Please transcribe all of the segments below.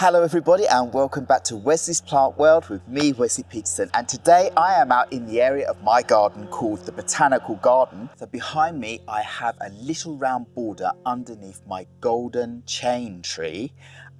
Hello everybody and welcome back to Wesley's Plant World with me, Wesley Peterson, and today I am out in the area of my garden called the Botanical Garden. So behind me I have a little round border underneath my golden chain tree,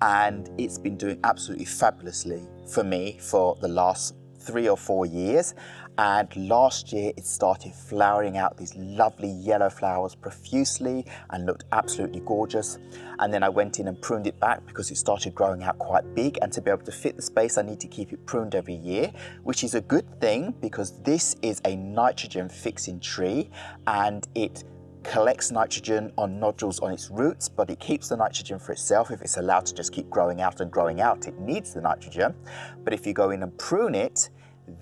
and it's been doing absolutely fabulously for me for the last 3 or 4 years. And last year it started flowering out these lovely yellow flowers profusely and looked absolutely gorgeous. And then I went in and pruned it back because it started growing out quite big, and to be able to fit the space I need to keep it pruned every year, which is a good thing because this is a nitrogen fixing tree and it collects nitrogen on nodules on its roots, but it keeps the nitrogen for itself. If it's allowed to just keep growing out and growing out, it needs the nitrogen. But if you go in and prune it,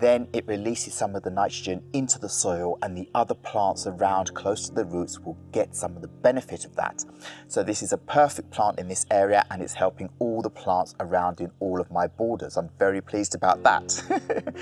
then it releases some of the nitrogen into the soil, and the other plants around close to the roots will get some of the benefit of that. So this is a perfect plant in this area, and it's helping all the plants around in all of my borders. I'm very pleased about that.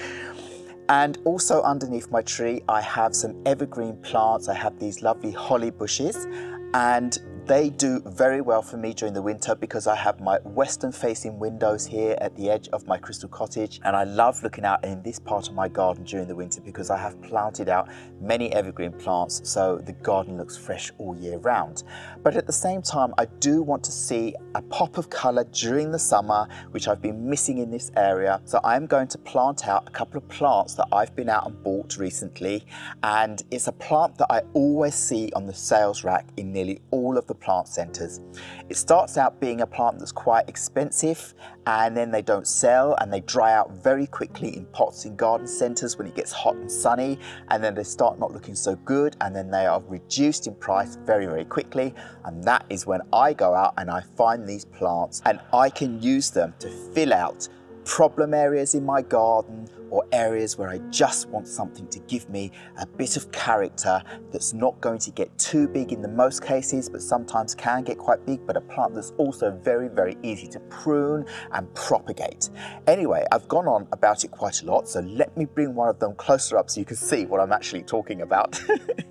And also underneath my tree I have some evergreen plants. I have these lovely holly bushes, and they do very well for me during the winter because I have my western facing windows here at the edge of my crystal cottage, and I love looking out in this part of my garden during the winter because I have planted out many evergreen plants, so the garden looks fresh all year round. But at the same time I do want to see a pop of colour during the summer, which I've been missing in this area. So I'm going to plant out a couple of plants that I've been out and bought recently, and it's a plant that I always see on the sales rack in nearly all of the plant centres. It starts out being a plant that's quite expensive, and then they don't sell and they dry out very quickly in pots in garden centres when it gets hot and sunny, and then they start not looking so good, and then they are reduced in price very, very quickly. And that is when I go out and I find these plants and I can use them to fill out problem areas in my garden, or areas where I just want something to give me a bit of character that's not going to get too big in the most cases, but sometimes can get quite big, but a plant that's also very, very easy to prune and propagate. Anyway, I've gone on about it quite a lot, so let me bring one of them closer up so you can see what I'm actually talking about.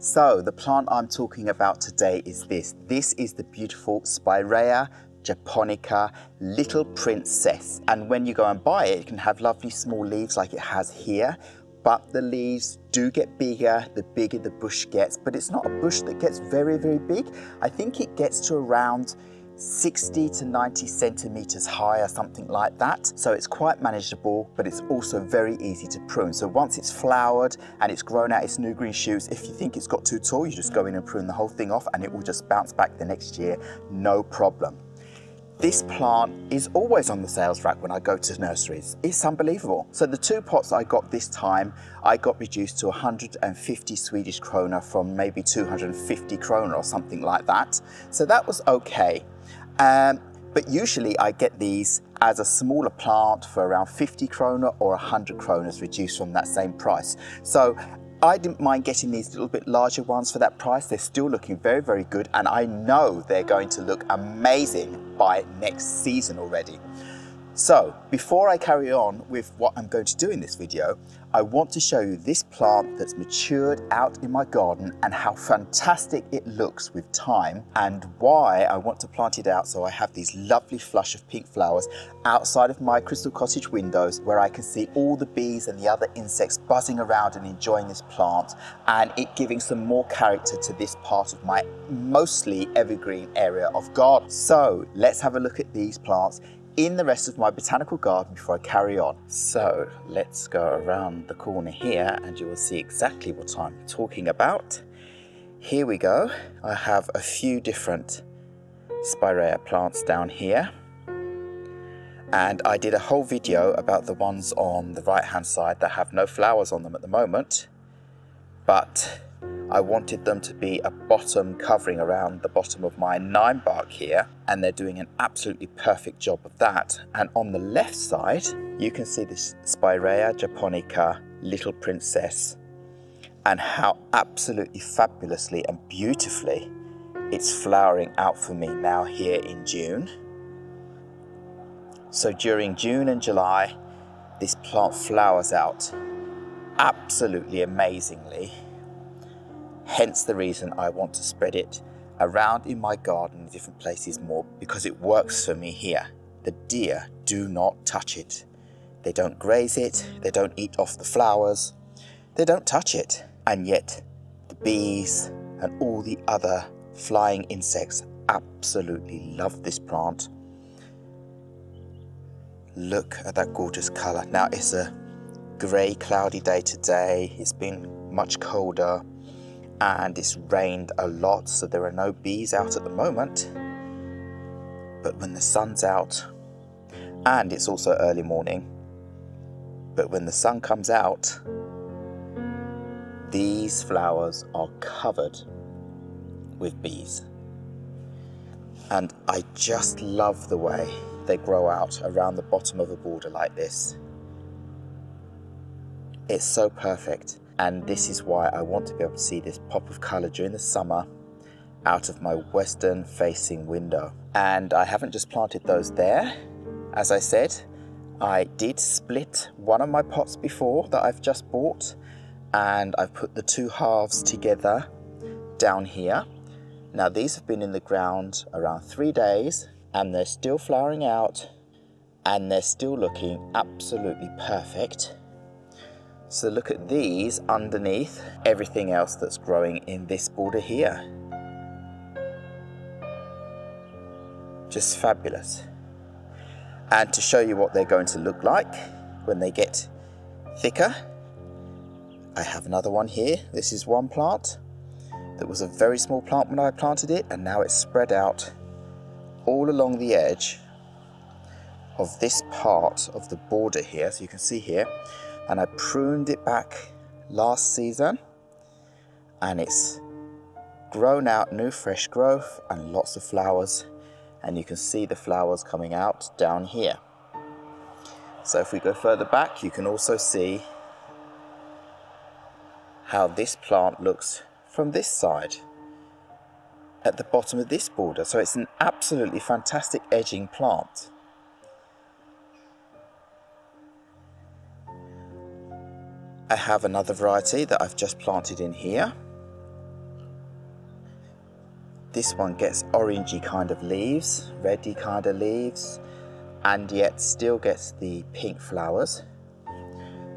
So the plant I'm talking about today is this. This is the beautiful Spiraea japonica little princess, and when you go and buy it, it can have lovely small leaves like it has here, but the leaves do get bigger the bigger the bush gets. But it's not a bush that gets very, very big. I think it gets to around 60 to 90 centimeters high or something like that. So it's quite manageable, but it's also very easy to prune. So once it's flowered and it's grown out its new green shoots, if you think it's got too tall, you just go in and prune the whole thing off and it will just bounce back the next year, no problem. This plant is always on the sales rack when I go to nurseries. It's unbelievable. So the 2 pots I got this time, I got reduced to 150 Swedish krona from maybe 250 krona or something like that. So that was okay. But usually I get these as a smaller plant for around 50 krona or 100 kronas reduced from that same price. So I didn't mind getting these little bit larger ones for that price. They're still looking very, very good, and I know they're going to look amazing by next season already. So before I carry on with what I'm going to do in this video, I want to show you this plant that's matured out in my garden and how fantastic it looks with time, and why I want to plant it out so I have these lovely flush of pink flowers outside of my crystal cottage windows, where I can see all the bees and the other insects buzzing around and enjoying this plant, and it giving some more character to this part of my mostly evergreen area of garden. So let's have a look at these plants in the rest of my botanical garden before I carry on. So let's go around the corner here and you will see exactly what I'm talking about. Here we go. I have a few different Spiraea plants down here, and I did a whole video about the ones on the right hand side that have no flowers on them at the moment, but I wanted them to be a bottom covering around the bottom of my 9 bark here, and they're doing an absolutely perfect job of that. And on the left side you can see this Spiraea japonica little princess, and how absolutely fabulously and beautifully it's flowering out for me now here in June. So during June and July this plant flowers out absolutely amazingly. Hence the reason I want to spread it around in my garden in different places more, because it works for me here. the deer do not touch it. They don't graze it, they don't eat off the flowers, they don't touch it. And yet the bees and all the other flying insects absolutely love this plant. Look at that gorgeous colour. Now it's a grey, cloudy day today. It's been much colder and it's rained a lot, so there are no bees out at the moment. But when the sun's out, and it's also early morning, but when the sun comes out, these flowers are covered with bees. And I just love the way they grow out around the bottom of a border like this. It's so perfect, and this is why I want to be able to see this pop of colour during the summer out of my western facing window. And I haven't just planted those there. As I said, I did split one of my pots before that I've just bought, and I've put the two halves together down here. Now these have been in the ground around 3 days and they're still flowering out and they're still looking absolutely perfect. So look at these underneath everything else that's growing in this border here. Just fabulous. And to show you what they're going to look like when they get thicker, I have another one here. This is one plant that was a very small plant when I planted it, and now it's spread out all along the edge of this part of the border here, so you can see here. And I pruned it back last season and it's grown out new fresh growth and lots of flowers, and you can see the flowers coming out down here. So if we go further back, you can also see how this plant looks from this side at the bottom of this border. So it's an absolutely fantastic edging plant. I have another variety that I've just planted in here. This one gets orangey kind of leaves, reddy kind of leaves, and yet still gets the pink flowers.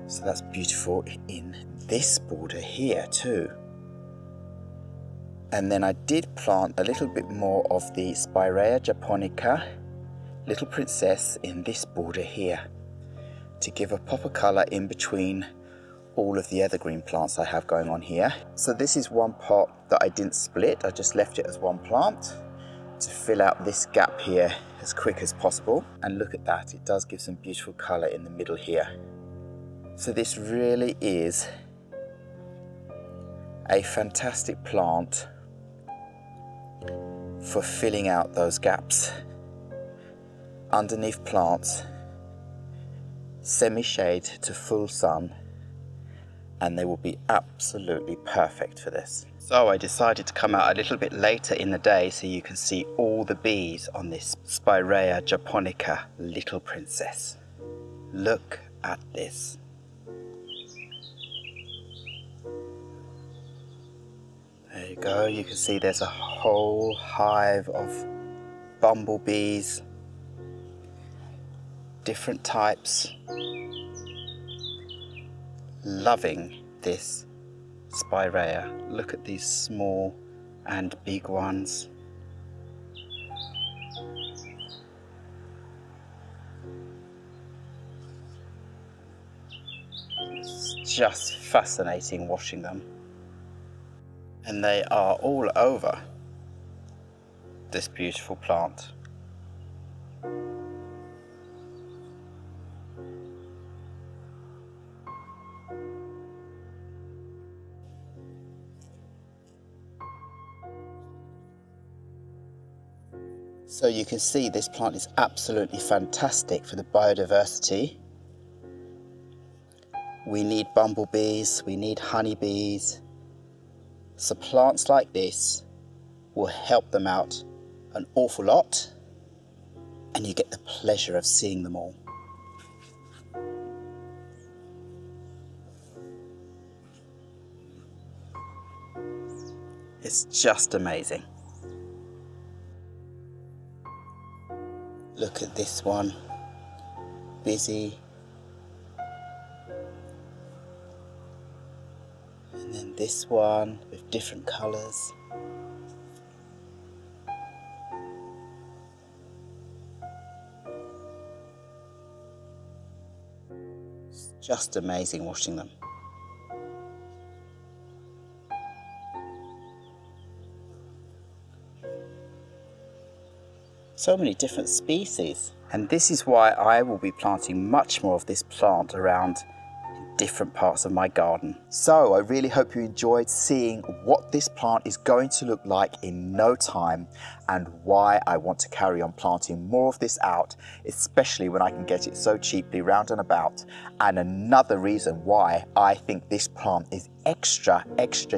So that's beautiful in this border here too. And then I did plant a little bit more of the Spiraea japonica, Little Princess, in this border here to give a pop of colour in between all of the evergreen plants I have going on here. So this is one pot that I didn't split, I just left it as one plant to fill out this gap here as quick as possible. And look at that, it does give some beautiful colour in the middle here. So this really is a fantastic plant for filling out those gaps underneath plants, semi-shade to full sun, and they will be absolutely perfect for this. So I decided to come out a little bit later in the day so you can see all the bees on this Spiraea japonica Little Princess. Look at this. There you go, you can see there's a whole hive of bumblebees, different types, loving this Spiraea. Look at these small and big ones. It's just fascinating watching them. And they are all over this beautiful plant. So you can see this plant is absolutely fantastic for the biodiversity. We need bumblebees, we need honeybees. So plants like this will help them out an awful lot, and you get the pleasure of seeing them all. It's just amazing. Look at this one, busy. And then this one with different colours. It's just amazing watching them. So many different species. And this is why I will be planting much more of this plant around in different parts of my garden. So I really hope you enjoyed seeing what this plant is going to look like in no time and why I want to carry on planting more of this out, especially when I can get it so cheaply round and about. And another reason why I think this plant is extra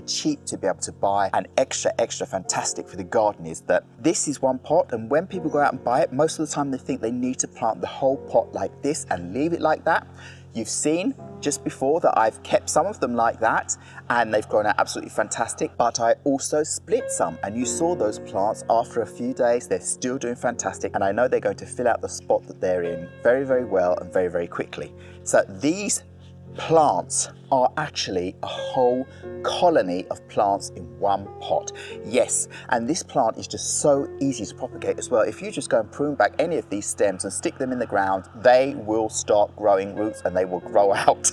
cheap to be able to buy and extra fantastic for the garden is that this is one pot, and when people go out and buy it, most of the time they think they need to plant the whole pot like this and leave it like that. You've seen just before that I've kept some of them like that and they've grown out absolutely fantastic, but I also split some, and you saw those plants after a few days, they're still doing fantastic, and I know they're going to fill out the spot that they're in very well and very quickly. So these plants are actually a whole colony of plants in one pot. Yes, and this plant is just so easy to propagate as well. If you just go and prune back any of these stems and stick them in the ground, they will start growing roots and they will grow out.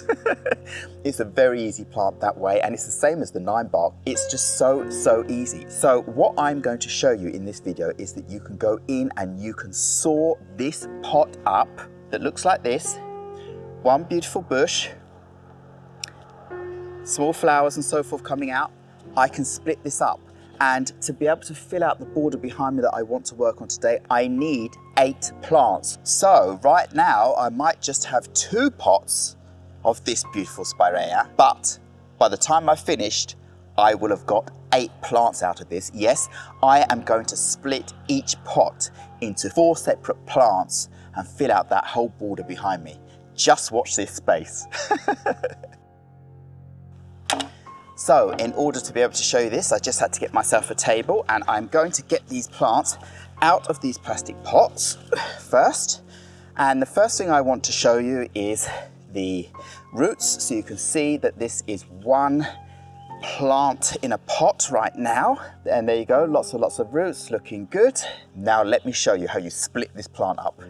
It's a very easy plant that way, and it's the same as the 9-bark. It's just so easy. So what I'm going to show you in this video is that you can go in and you can saw this pot up that looks like this. One beautiful bush, small flowers and so forth coming out. I can split this up, and to be able to fill out the border behind me that I want to work on today, I need 8 plants. So right now I might just have 2 pots of this beautiful Spiraea, but by the time I've finished I will have got 8 plants out of this. Yes, I am going to split each pot into 4 separate plants and fill out that whole border behind me. Just watch this space. So in order to be able to show you this, I just had to get myself a table, and I'm going to get these plants out of these plastic pots first. And the first thing I want to show you is the roots. So you can see that this is one plant in a pot right now. And there you go, lots of roots, looking good. Now let me show you how you split this plant up.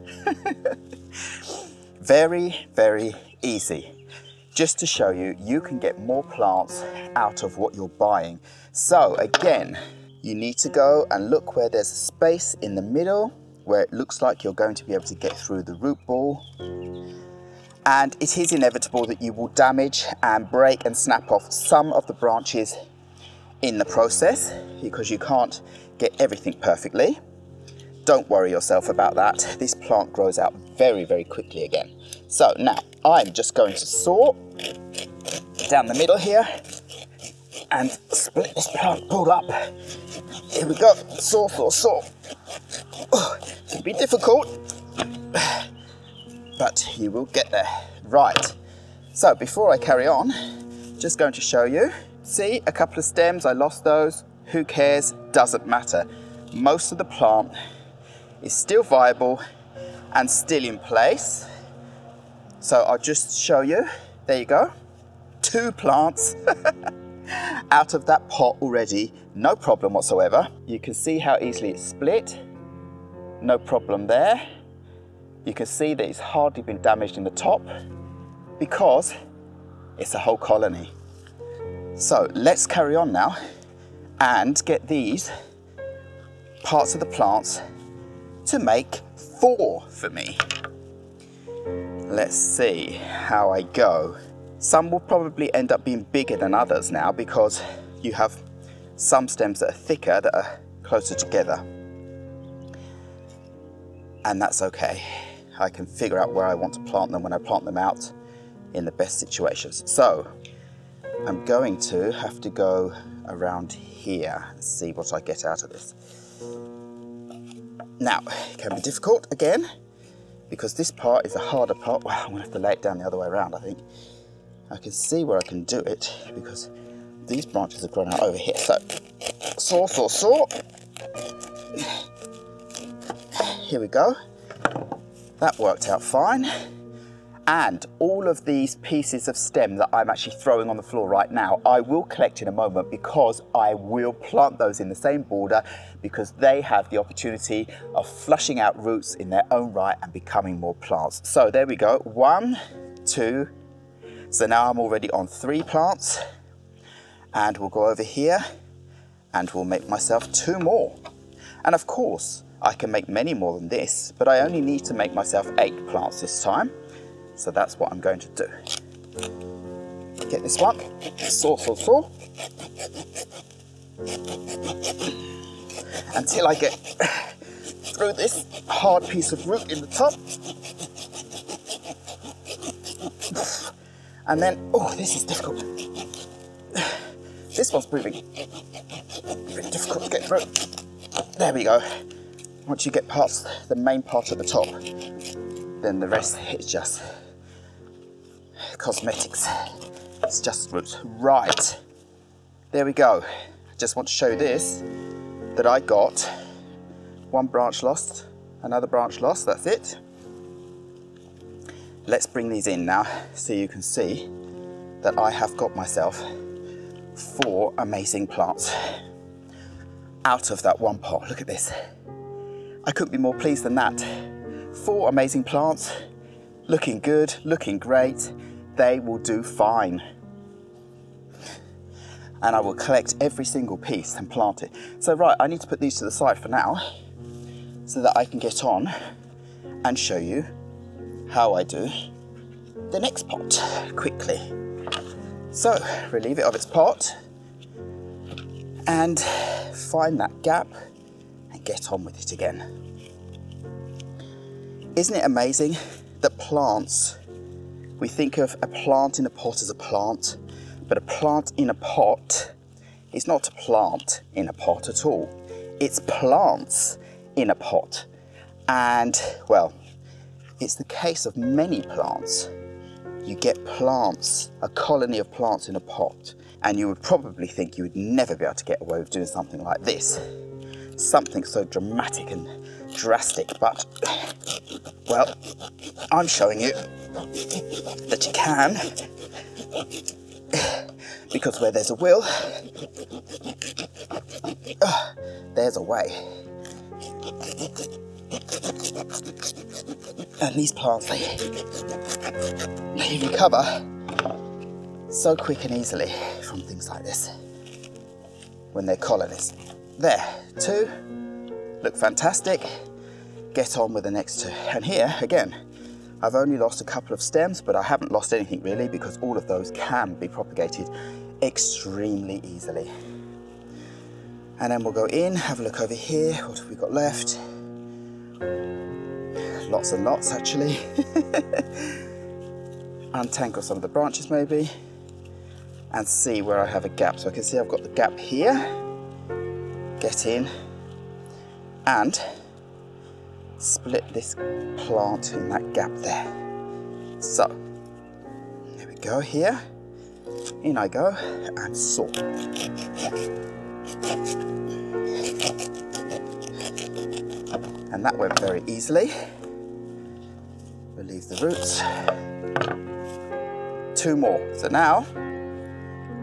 Very easy. Just to show you, you can get more plants out of what you're buying. So again, you need to go and look where there's a space in the middle where it looks like you're going to be able to get through the root ball. And it is inevitable that you will damage and break and snap off some of the branches in the process because you can't get everything perfectly. Don't worry yourself about that. This plant grows out very quickly again. So now I'm just going to saw down the middle here and split this plant pulled up. Here we go, saw. Oh, it can be difficult, but you will get there. Right, so before I carry on, just going to show you. See, a couple of stems, I lost those. Who cares? Doesn't matter. Most of the plant is still viable and still in place. So I'll just show you. There you go. 2 plants out of that pot already. No problem whatsoever. You can see how easily it's split. No problem there. You can see that it's hardly been damaged in the top because it's a whole colony. So let's carry on now and get these parts of the plants to make 4 for me. Let's see how I go. Some will probably end up being bigger than others now because you have some stems that are thicker that are closer together. And that's okay. I can figure out where I want to plant them when I plant them out in the best situations. So I'm going to have to go around here and see what I get out of this. Now, it can be difficult again because this part is a harder part. Well, I'm going to have to lay it down the other way around, I think. I can see where I can do it because these branches have grown out over here. So, saw. Here we go. That worked out fine. And all of these pieces of stem that I'm actually throwing on the floor right now, I will collect in a moment because I will plant those in the same border because they have the opportunity of flushing out roots in their own right and becoming more plants. So there we go, 1, 2. So now I'm already on 3 plants, and we'll go over here and we'll make myself 2 more. And of course, I can make many more than this, but I only need to make myself 8 plants this time. So that's what I'm going to do. Get this one, saw. Until I get through this hard piece of root in the top. And then, oh, this is difficult. This one's proving very difficult to get through. There we go. Once you get past the main part at the top, then the rest is just cosmetics. It's just roots. Right, there we go. I just want to show this, that I got 1 branch lost, another branch lost, that's it. Let's bring these in now so you can see that I have got myself 4 amazing plants out of that 1 pot. Look at this. I couldn't be more pleased than that. 4 amazing plants, looking good, looking great. They will do fine. And I will collect every single piece and plant it. So right, I need to put these to the side for now so that I can get on and show you how I do the next pot quickly. So relieve it of its pot and find that gap and get on with it again. Isn't it amazing that plants, we think of a plant in a pot as a plant, but a plant in a pot is not a plant in a pot at all. It's plants in a pot. And, well, it's the case of many plants. You get plants, a colony of plants in a pot, and you would probably think you would never be able to get away with doing something like this. Something so dramatic and drastic, but, well, I'm showing you that you can, because where there's a will, there's a way. And these plants, they recover so quick and easily from things like this when they're colonies. There, 2, look fantastic. Get on with the next 2. And here, again, I've only lost a couple of stems, but I haven't lost anything really because all of those can be propagated extremely easily. And then we'll go in, have a look over here. What have we got left? Lots and lots, actually. Untangle some of the branches maybe and see where I have a gap. So I can see I've got the gap here. Get in and split this plant in that gap there. So, there we go here. In I go and saw. And that went very easily. Relieve the roots. 2 more. So now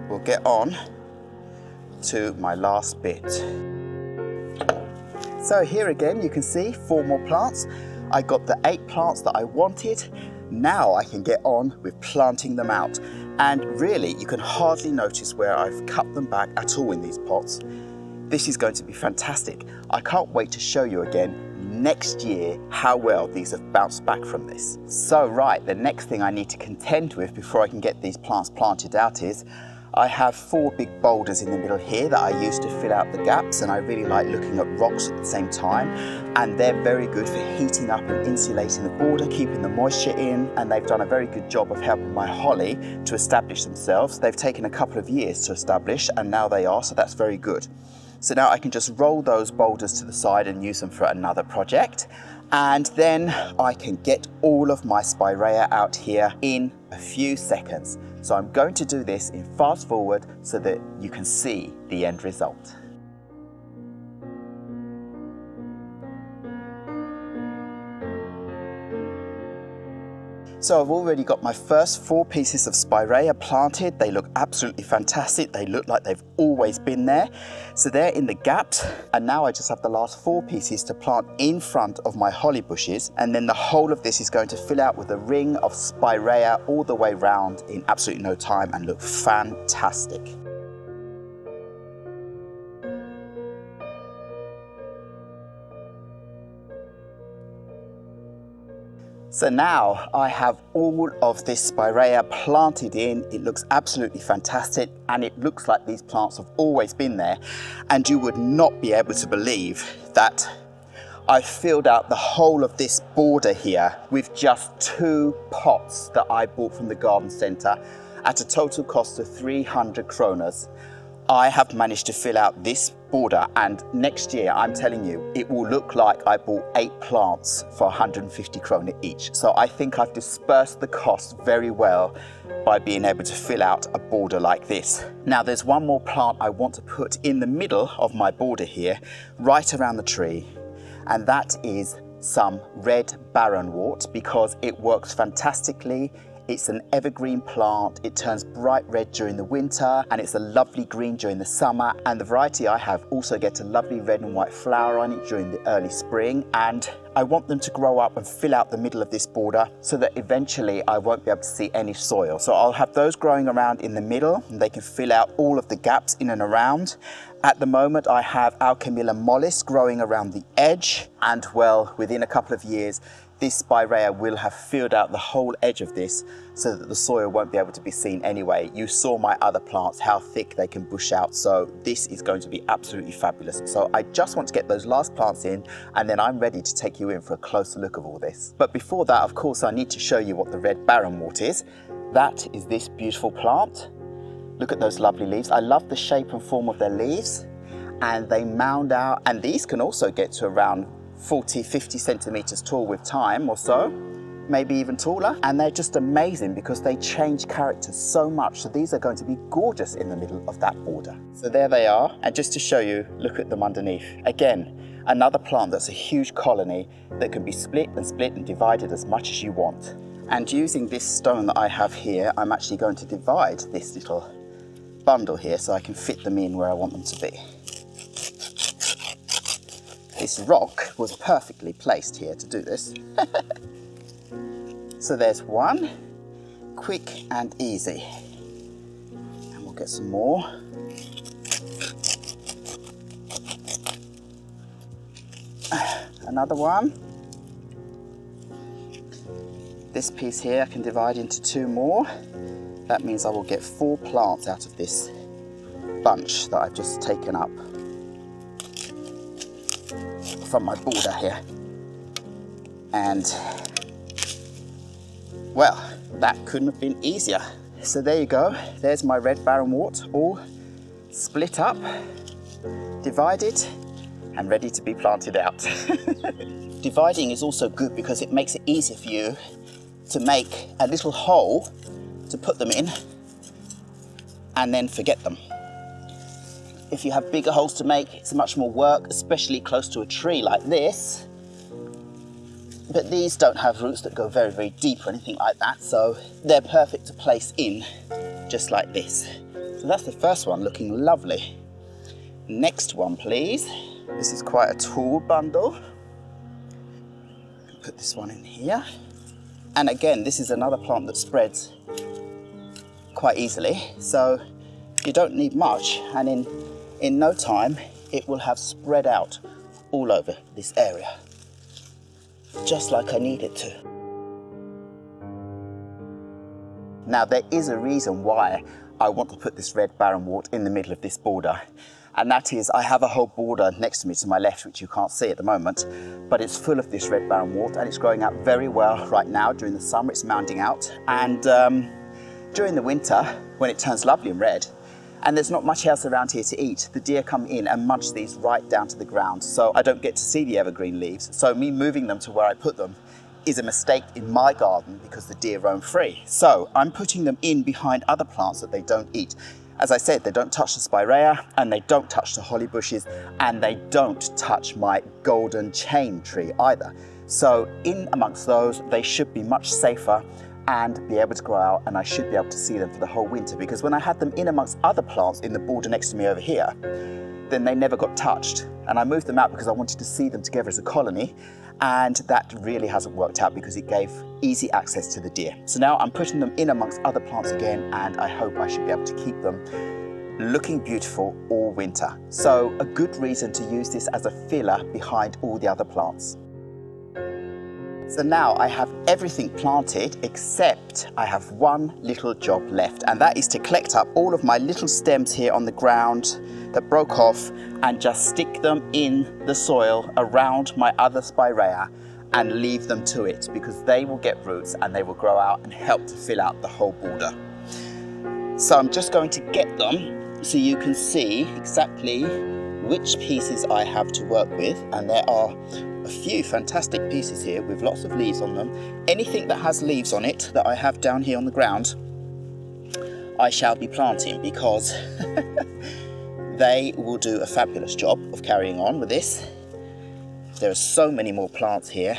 we'll get on to my last bit. So here again you can see 4 more plants. I got the 8 plants that I wanted. Now I can get on with planting them out. And really you can hardly notice where I've cut them back at all in these pots. This is going to be fantastic. I can't wait to show you again next year how well these have bounced back from this. So right, the next thing I need to contend with before I can get these plants planted out is I have 4 big boulders in the middle here that I use to fill out the gaps, and I really like looking at rocks at the same time, and they're very good for heating up and insulating the border, keeping the moisture in, and they've done a very good job of helping my holly to establish themselves. They've taken a couple of years to establish and now they are, so that's very good. So now I can just roll those boulders to the side and use them for another project. And then I can get all of my Spiraea out here in a few seconds. So I'm going to do this in fast forward so that you can see the end result. So I've already got my first 4 pieces of Spiraea planted. They look absolutely fantastic. They look like they've always been there. So they're in the gaps. And now I just have the last 4 pieces to plant in front of my holly bushes. And then the whole of this is going to fill out with a ring of Spiraea all the way round in absolutely no time and look fantastic. So now I have all of this Spiraea planted in. It looks absolutely fantastic and it looks like these plants have always been there, and you would not be able to believe that I filled out the whole of this border here with just 2 pots that I bought from the garden centre at a total cost of 300 kroners. I have managed to fill out this border, and next year I'm telling you it will look like I bought 8 plants for 150 krona each. So I think I've dispersed the cost very well by being able to fill out a border like this. Now there's one more plant I want to put in the middle of my border here, right around the tree, and that is some red barrenwort, because it works fantastically. It's an evergreen plant. It turns bright red during the winter and it's a lovely green during the summer, and the variety I have also gets a lovely red and white flower on it during the early spring, and I want them to grow up and fill out the middle of this border so that eventually I won't be able to see any soil. So I'll have those growing around in the middle and they can fill out all of the gaps in and around. At the moment I have Alchemilla mollis growing around the edge, and well, within a couple of years this Spiraea will have filled out the whole edge of this so that the soil won't be able to be seen anyway. You saw my other plants, how thick they can bush out, so this is going to be absolutely fabulous. So I just want to get those last plants in and then I'm ready to take you in for a closer look of all this. But before that, of course, I need to show you what the red barrenwort is. That is this beautiful plant. Look at those lovely leaves. I love the shape and form of their leaves, and they mound out, and these can also get to around 40-50 centimeters tall with time or so, maybe even taller, and they're just amazing because they change character so much. So these are going to be gorgeous in the middle of that border. So there they are, and just to show you, look at them underneath. Again, another plant that's a huge colony that can be split and divided as much as you want. And using this stone that I have here, I'm actually going to divide this little bundle here so I can fit them in where I want them to be. This rock was perfectly placed here to do this. So there's one, quick and easy. And we'll get some more. Another one. This piece here I can divide into 2 more. That means I will get 4 plants out of this bunch that I've just taken up from my border here. And well, that couldn't have been easier. So there you go, there's my red barrenwort all split up, divided and ready to be planted out. Dividing is also good because it makes it easier for you to make a little hole to put them in and then forget them. If you have bigger holes to make, it's much more work, especially close to a tree like this. But these don't have roots that go very, very deep or anything like that, so they're perfect to place in just like this. So that's the first one, looking lovely. Next one, please. This is quite a tall bundle. Put this one in here. And again, this is another plant that spreads quite easily, so you don't need much, and in no time it will have spread out all over this area, just like I need it to. Now there is a reason why I want to put this red barrenwort in the middle of this border, and that is I have a whole border next to me to my left which you can't see at the moment, but it's full of this red barrenwort and it's growing out very well right now. During the summer it's mounding out, and during the winter when it turns lovely and red and there's not much else around here to eat, the deer come in and munch these right down to the ground, so I don't get to see the evergreen leaves. So me moving them to where I put them is a mistake in my garden because the deer roam free. So I'm putting them in behind other plants that they don't eat. As I said, they don't touch the Spiraea and they don't touch the holly bushes and they don't touch my golden chain tree either. So in amongst those, they should be much safer and be able to grow out, and I should be able to see them for the whole winter, because when I had them in amongst other plants in the border next to me over here, then they never got touched. And I moved them out because I wanted to see them together as a colony, and that really hasn't worked out because it gave easy access to the deer. So now I'm putting them in amongst other plants again, and I hope I should be able to keep them looking beautiful all winter. So a good reason to use this as a filler behind all the other plants. So now I have everything planted except I have one little job left, and that is to collect up all of my little stems here on the ground that broke off and just stick them in the soil around my other Spiraea and leave them to it, because they will get roots and they will grow out and help to fill out the whole border. So I'm just going to get them so you can see exactly which pieces I have to work with, and there are a few fantastic pieces here with lots of leaves on them. Anything that has leaves on it that I have down here on the ground, I shall be planting, because they will do a fabulous job of carrying on with this. There are so many more plants here,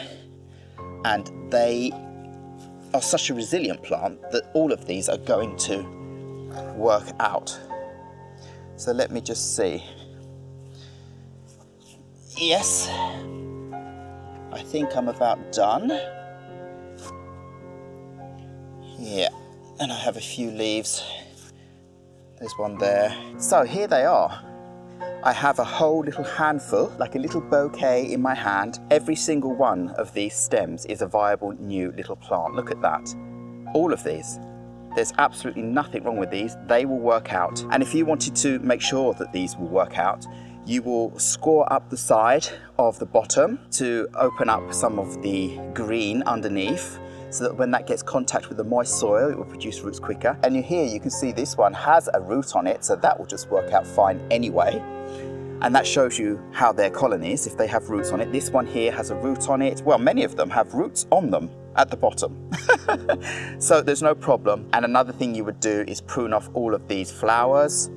and they are such a resilient plant that all of these are going to work out. So let me just see. Yes, I think I'm about done. Yeah, and I have a few leaves. There's one there. So here they are. I have a whole little handful, like a little bouquet in my hand. Every single one of these stems is a viable new little plant. Look at that. All of these. There's absolutely nothing wrong with these. They will work out. And if you wanted to make sure that these will work out, you will score up the side of the bottom to open up some of the green underneath, so that when that gets contact with the moist soil, it will produce roots quicker. And here you can see this one has a root on it, so that will just work out fine anyway. And that shows you how their colonies, if they have roots on it. This one here has a root on it. Well, many of them have roots on them at the bottom. So there's no problem. And another thing you would do is prune off all of these flowers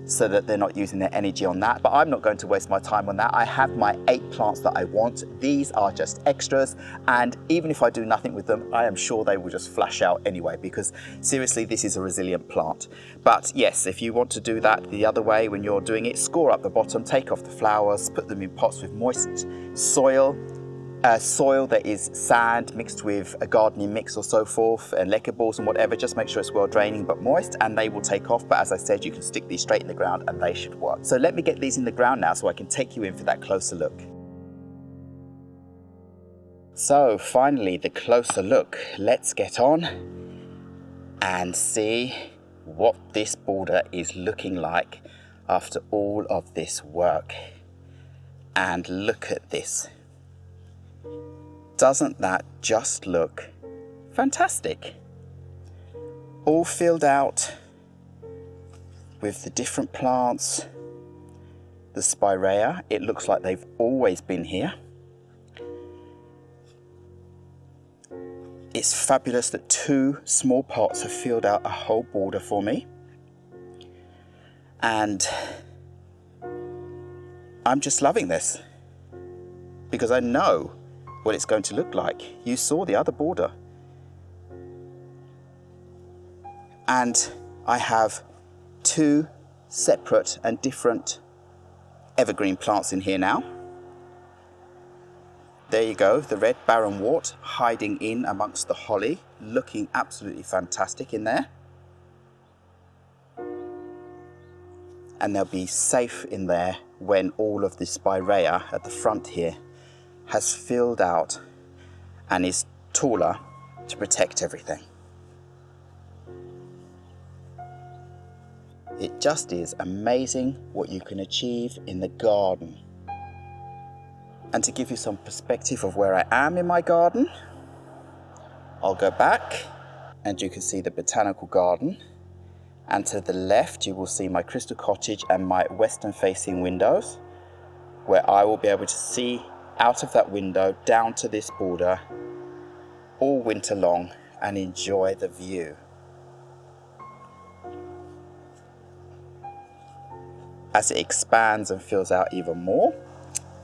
so that they're not using their energy on that. But I'm not going to waste my time on that. I have my 8 plants that I want. These are just extras. And even if I do nothing with them, I am sure they will just flash out anyway, because seriously, this is a resilient plant. But yes, if you want to do that the other way when you're doing it, score up the bottom, take off the flowers, put them in pots with moist soil. Soil that is sand mixed with a gardening mix or so forth, and lecker balls and whatever. Just make sure it's well draining but moist, and they will take off. But as I said, you can stick these straight in the ground and they should work. So let me get these in the ground now so I can take you in for that closer look. So finally, the closer look. Let's get on and see what this border is looking like after all of this work. And look at this. Doesn't that just look fantastic? All filled out with the different plants. The Spiraea, it looks like they've always been here. It's fabulous that 2 small pots have filled out a whole border for me. And I'm just loving this, because I know what it's going to look like. You saw the other border. And I have 2 separate and different evergreen plants in here now. There you go, the red barrenwort hiding in amongst the holly, looking absolutely fantastic in there. And they'll be safe in there when all of the Spiraea at the front here has filled out and is taller to protect everything. It just is amazing what you can achieve in the garden. And to give you some perspective of where I am in my garden, I'll go back and you can see the botanical garden. And to the left, you will see my crystal cottage and my western facing windows, where I will be able to see out of that window down to this border all winter long and enjoy the view. As it expands and fills out even more.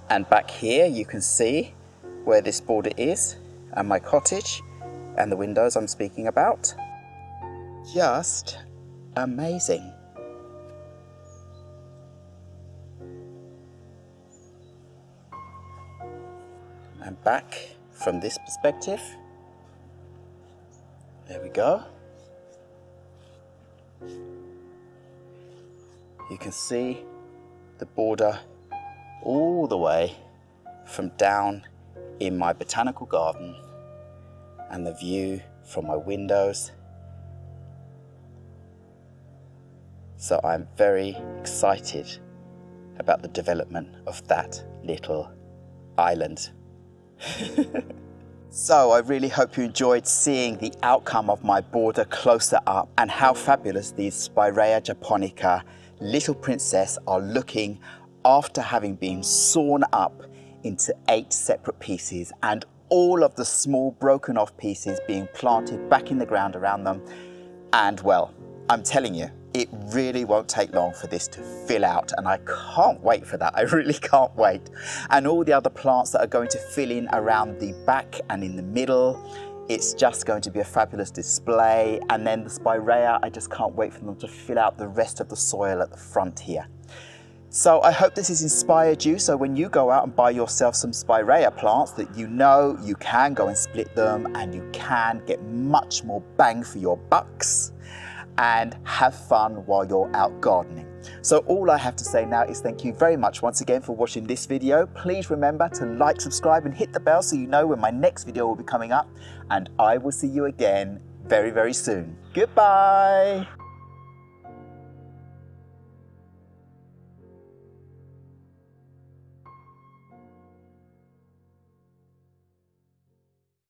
And back here you can see where this border is and my cottage, and the windows I'm speaking about. Just amazing. And back from this perspective. There we go. You can see the border all the way from down in my botanical garden and the view from my windows. So I'm very excited about the development of that little island. So I really hope you enjoyed seeing the outcome of my border closer up and how fabulous these Spiraea japonica little princess are looking after having been sawn up into 8 separate pieces, and all of the small broken off pieces being planted back in the ground around them. And well, I'm telling you, it really won't take long for this to fill out, and I can't wait for that. I really can't wait. And all the other plants that are going to fill in around the back and in the middle, it's just going to be a fabulous display. And then the Spiraea, I just can't wait for them to fill out the rest of the soil at the front here. So I hope this has inspired you, so when you go out and buy yourself some Spiraea plants, that you know you can go and split them and you can get much more bang for your bucks and have fun while you're out gardening. So all I have to say now is thank you very much once again for watching this video. Please remember to like, subscribe and hit the bell so you know when my next video will be coming up, and I will see you again very, very soon. Goodbye.